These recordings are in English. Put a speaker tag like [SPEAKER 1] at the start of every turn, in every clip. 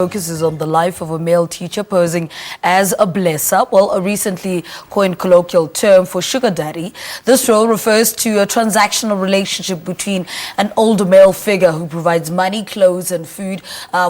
[SPEAKER 1] Focuses on the life of a male teacher posing as a blesser, well, a recently coined colloquial term for sugar daddy. This role refers to a transactional relationship between an older male figure who provides money, clothes and food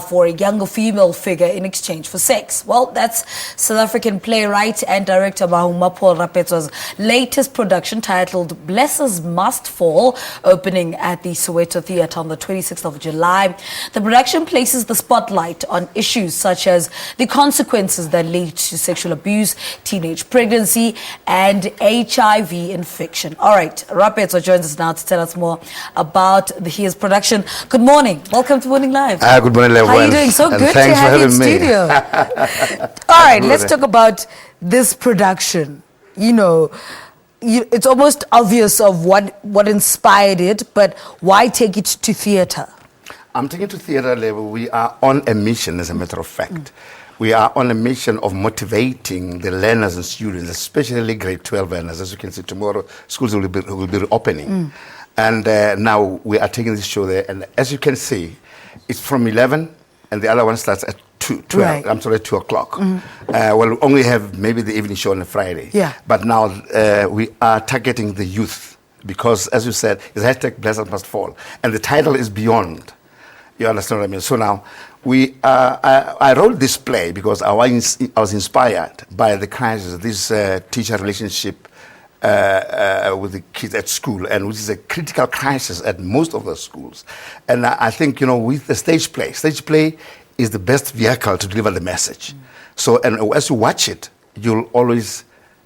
[SPEAKER 1] for a younger female figure in exchange for sex. Well, that's South African playwright and director Mahuma Paul Rapetsoa's latest production titled Blessers Must Fall, opening at the Soweto Theatre on the 26th of July. The production places the spotlight on issues such as the consequences that lead to sexual abuse, teenage pregnancy, and HIV infection. All right, Rapetsoa joins us now to tell us more about his production. Good morning. Welcome to Morning Live.
[SPEAKER 2] Good morning, everyone.
[SPEAKER 1] How are you doing? So good to have you in studio. All right, let's talk about this production. You know, it's almost obvious of what inspired it, but why take it to theatre?
[SPEAKER 2] I'm taking it to theatre level. We are on a mission, as a matter of fact. We are on a mission of motivating the learners and students, especially grade 12 learners. As you can see, tomorrow schools will be reopening. And now we are taking this show there. And as you can see, it's from 11, and the other one starts at 12. Right. I'm sorry, 2 o'clock. Well, we only have maybe the evening show on a Friday. Yeah. But now we are targeting the youth because, as you said, it's hashtag Blessers Must Fall. And the title is Beyond. You understand what I mean? So now, I wrote this play because I was inspired by the crisis, this teacher relationship with the kids at school, and which is a critical crisis at most of the schools. And I think, you know, with the stage play is the best vehicle to deliver the message. So, and as you watch it, you'll always...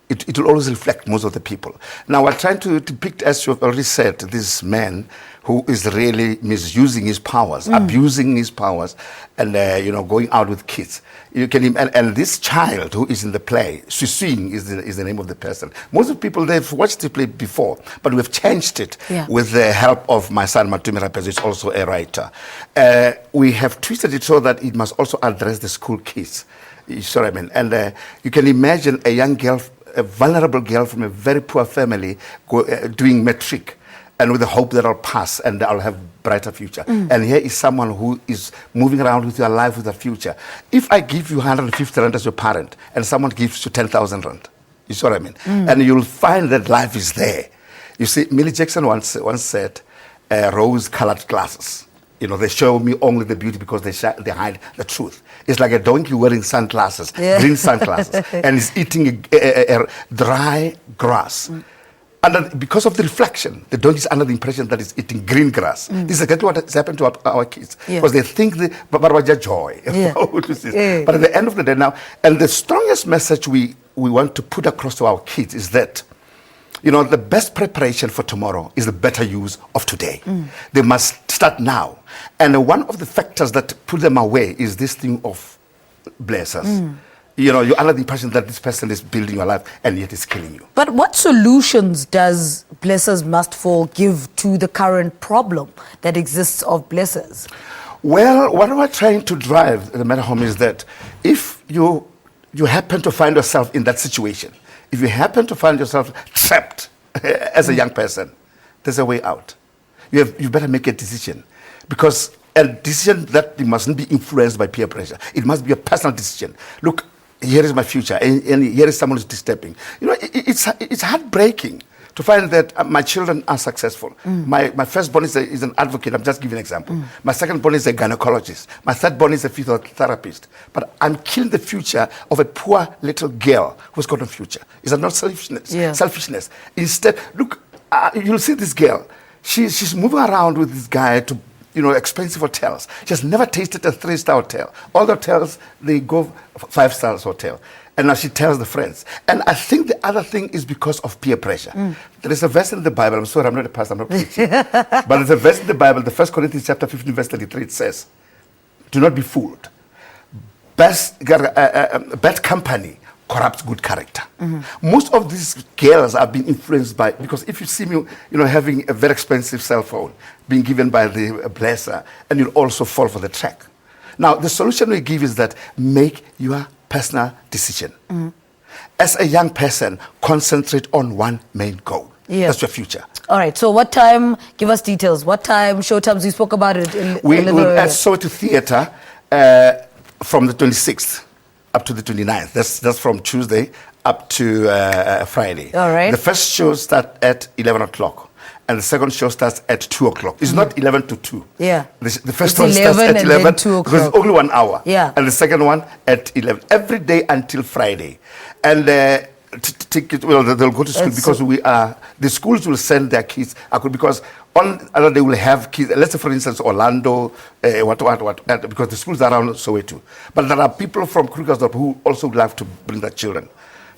[SPEAKER 2] It will always reflect most of the people. Now, we're trying to depict, as you've already said, this man who is really misusing his powers, abusing his powers, and you know, going out with kids. You can and this child who is in the play, Swiswing is the name of the person. Most of the people, they've watched the play before, but we've changed it with the help of my son, Mahuma Rapetsoa, who's also a writer. We have twisted it so that it must also address the school kids. You see what I mean? And you can imagine a young girl, a vulnerable girl from a very poor family doing matric, and with the hope that I'll pass and I'll have brighter future. And here is someone who is moving around with your life with a future. If I give you 150 rand as your parent and someone gives you 10,000 rand, you see what I mean? And you'll find that life is there. You see, Millie Jackson once said, rose-colored glasses. You know, they show me only the beauty because they hide the truth. It's like a donkey wearing sunglasses, green sunglasses, and is eating a dry grass. And because of the reflection, the donkey is under the impression that it's eating green grass. This is exactly what has happened to our kids. Because they think that joy. But at the end of the day now, and the strongest message we want to put across to our kids is that, you know, the best preparation for tomorrow is the better use of today. They must start now. And one of the factors that pull them away is this thing of blessers. You know, you're under the impression that this person is building your life and yet it's killing you. But
[SPEAKER 1] what solutions does Blessers Must Fall give to the current problem that exists of blessers?
[SPEAKER 2] Well, what we're trying to drive, the matter home, is that if you happen to find yourself in that situation, if you happen to find yourself trapped as a young person, there's a way out. You better make a decision, because a decision that mustn't be influenced by peer pressure. It must be a personal decision. Look, here is my future, and here is someone who's disturbing. You know, it's heartbreaking to find that my children are successful. My firstborn is an advocate. I'm just giving an example. My secondborn is a gynecologist. My thirdborn is a physiotherapist. But I'm killing the future of a poor little girl who's got no future. Is that not selfishness? Selfishness. Instead, look, you'll see this girl. She's moving around with this guy to, you know, expensive hotels. She has never tasted a 3-star hotel. All the hotels, they go 5-star hotel. And now she tells the friends. And I think the other thing is because of peer pressure. There is a verse in the Bible. I'm sorry, I'm not a pastor, I'm not preaching. But there's a verse in the Bible, the 1 Corinthians chapter 15, verse 33, it says, do not be fooled. Bad company corrupts good character. Most of these girls are being influenced by, because if you see me, you know, having a very expensive cell phone being given by the blesser, and you'll also fall for the track. Now, the solution we give is that make your personal decision. As a young person, concentrate on one main goal. That's your future.
[SPEAKER 1] All right, so what time, give us details, what time, show times, you spoke about it in
[SPEAKER 2] we will at Soweto Theatre, from the 26th up to the 29th. That's from Tuesday up to Friday.
[SPEAKER 1] All right.
[SPEAKER 2] The first show starts at 11 o'clock. And the second show starts at 2 o'clock. It's not 11 to 2.
[SPEAKER 1] Yeah.
[SPEAKER 2] The first
[SPEAKER 1] It's
[SPEAKER 2] one starts
[SPEAKER 1] 11
[SPEAKER 2] at
[SPEAKER 1] and
[SPEAKER 2] 11
[SPEAKER 1] then 2
[SPEAKER 2] because it's
[SPEAKER 1] o'clock.
[SPEAKER 2] only 1 hour.
[SPEAKER 1] Yeah.
[SPEAKER 2] And the second one at 11. Every day until Friday. And they'll go to school because the schools will send their kids. Because on other day we'll have kids. Let's say, for instance, Orlando, because the schools are around Soweto. But there are people from Krugersdorp who also would like to bring their children.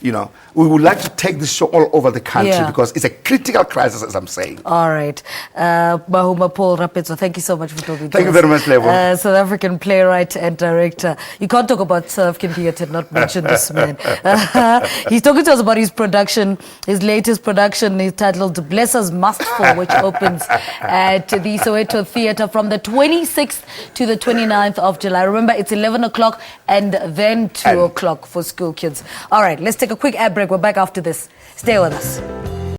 [SPEAKER 2] You know, we would like to take this show all over the country because it's a critical crisis, as I'm saying.
[SPEAKER 1] All right. Mahuma Paul Rapetsoa, thank you so much for talking to us.
[SPEAKER 2] Thank you very much, Lebo.
[SPEAKER 1] South African playwright and director. You can't talk about South African theatre and not mention this man. He's talking to us about his production, his latest production is titled Bless Us Must Fall, which opens at the Soweto Theatre from the 26th to the 29th of July. Remember, it's 11 o'clock and then 2 o'clock for school kids. All right, let's take a quick ad break. We're back after this. Stay with us.